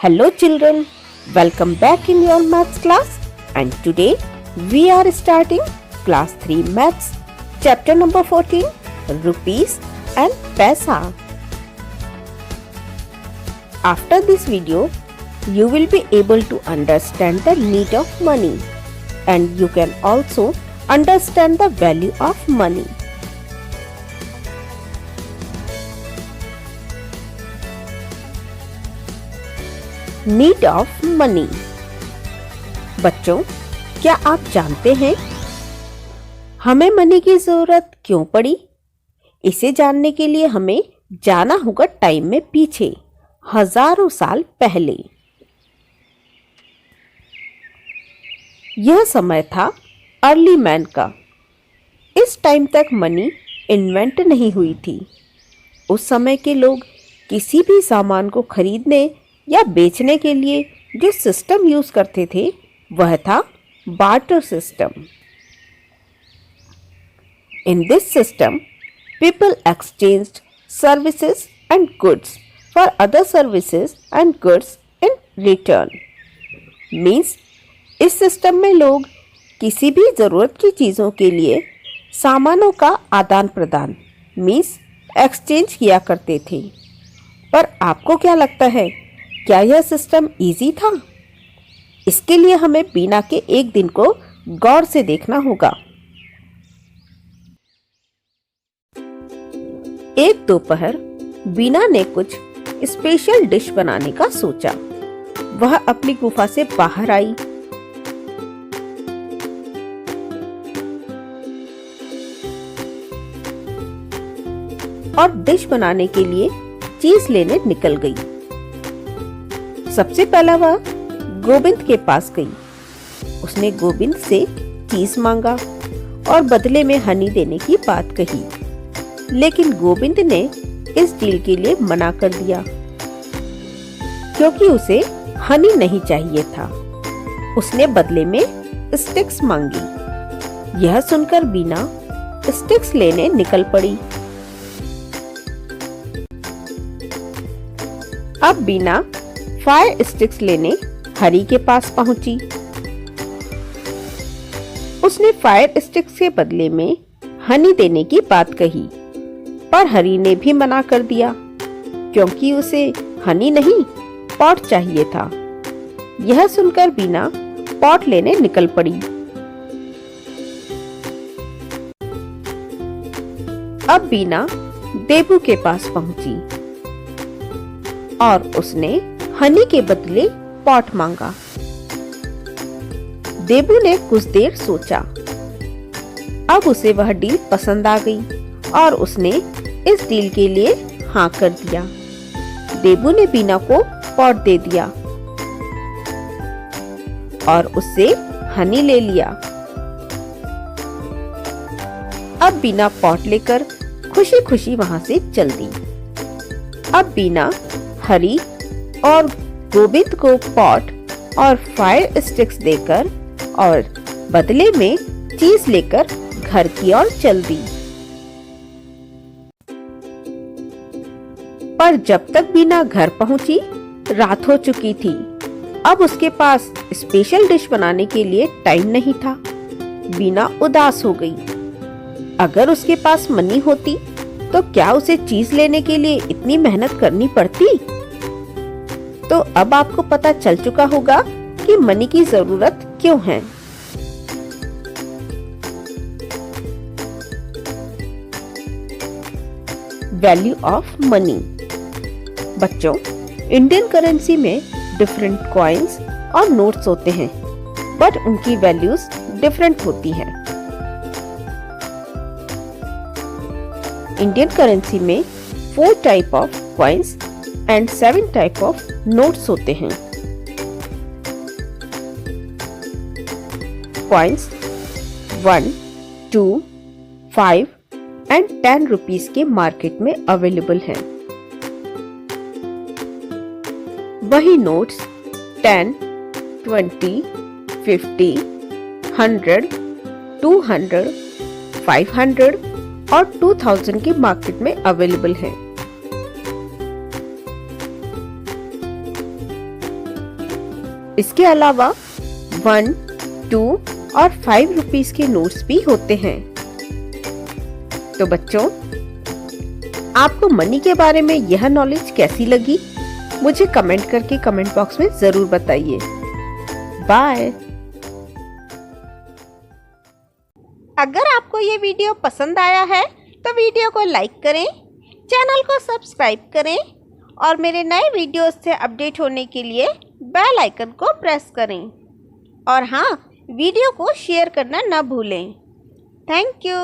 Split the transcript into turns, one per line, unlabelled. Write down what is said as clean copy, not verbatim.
Hello children, welcome back in your maths class and today we are starting class 3 maths chapter number 14 rupees and paisa. After this video you will be able to understand the need of money and you can also understand the value of money. Need of money. बच्चों, क्या आप जानते हैं हमें money की जरूरत क्यों पड़ी? इसे जानने के लिए हमें जाना होगा टाइम में पीछे, हजारों साल पहले। यह समय था अर्ली मैन का। इस टाइम तक मनी इन्वेंट नहीं हुई थी। उस समय के लोग किसी भी सामान को खरीदने या बेचने के लिए जो सिस्टम यूज करते थे वह था barter system. In this system people exchanged services and goods for other services and goods in return. Means इस सिस्टम में लोग किसी भी जरूरत की चीजों के लिए सामानों का आदान प्रदान मीन्स एक्सचेंज किया करते थे। पर आपको क्या लगता है, क्या यह सिस्टम इजी था? इसके लिए हमें बीना के एक दिन को गौर से देखना होगा। एक दोपहर बीना ने कुछ स्पेशल डिश बनाने का सोचा। वह अपनी गुफा से बाहर आई। और डिश बनाने के लिए चीज लेने निकल गई। सबसे पहला वह गोविंद के पास गई। उसने गोविंद से चीज मांगा और बदले में हनी देने की बात कही, लेकिन गोविंद ने इस डील के लिए मना कर दिया क्योंकि उसे हनी नहीं चाहिए था। उसने बदले में स्टिक्स मांगी। यह सुनकर बीना स्टिक्स लेने निकल पड़ी। अब बीना फायर स्टिक्स लेने हरी के पास पहुंची। उसने फायर स्टिक्स के बदले में हनी देने की बात कही, पर हरी ने भी मना कर दिया क्योंकि उसे हनी नहीं पॉट चाहिए था। यह सुनकर बीना पॉट लेने निकल पड़ी। अब बीना देबू के पास पहुंची और उसने हनी के बदले पॉट मांगा। देबू ने कुछ देर सोचा। अब उसे वह डील पसंद आ गई और उसने इस डील के लिए हाँ कर दिया। देबू ने बीना को पॉट दे दिया और उससे हनी ले लिया। अब बीना पॉट लेकर खुशी खुशी वहां से चल दी। अब बीना हरी और गोविंद को पॉट और फायर स्टिक्स देकर और बदले में चीज लेकर घर की ओर चल दी। पर जब तक बीना घर पहुंची रात हो चुकी थी। अब उसके पास स्पेशल डिश बनाने के लिए टाइम नहीं था। बीना उदास हो गई। अगर उसके पास मनी होती तो क्या उसे चीज लेने के लिए इतनी मेहनत करनी पड़ती? तो अब आपको पता चल चुका होगा कि मनी की जरूरत क्यों है। Value of money. बच्चों, इंडियन करेंसी में डिफरेंट कॉइन्स और नोट्स होते हैं, बट उनकी वैल्यूज डिफरेंट होती हैं। इंडियन करेंसी में 4 type of coins and 7 type of notes होते हैं। कॉइन्स 1, 2, 5 एंड 10 रुपीस के मार्केट में अवेलेबल हैं। वही नोट्स 10, 20, 50, 100, 200, 500 और 2000 के मार्केट में अवेलेबल हैं। इसके अलावा 1, 2 और 5 रुपीस के नोट्स भी होते हैं। तो बच्चों, आपको मनी के बारे में यह नॉलेज कैसी लगी? मुझे कमेंट करके कमेंट बॉक्स में जरूर बताइए। बाय। अगर आपको ये वीडियो पसंद आया है तो वीडियो को लाइक करें, चैनल को सब्सक्राइब करें और मेरे नए वीडियोस से अपडेट होने के लिए बेल आइकन को प्रेस करें। और हाँ, वीडियो को शेयर करना न भूलें। Thank you.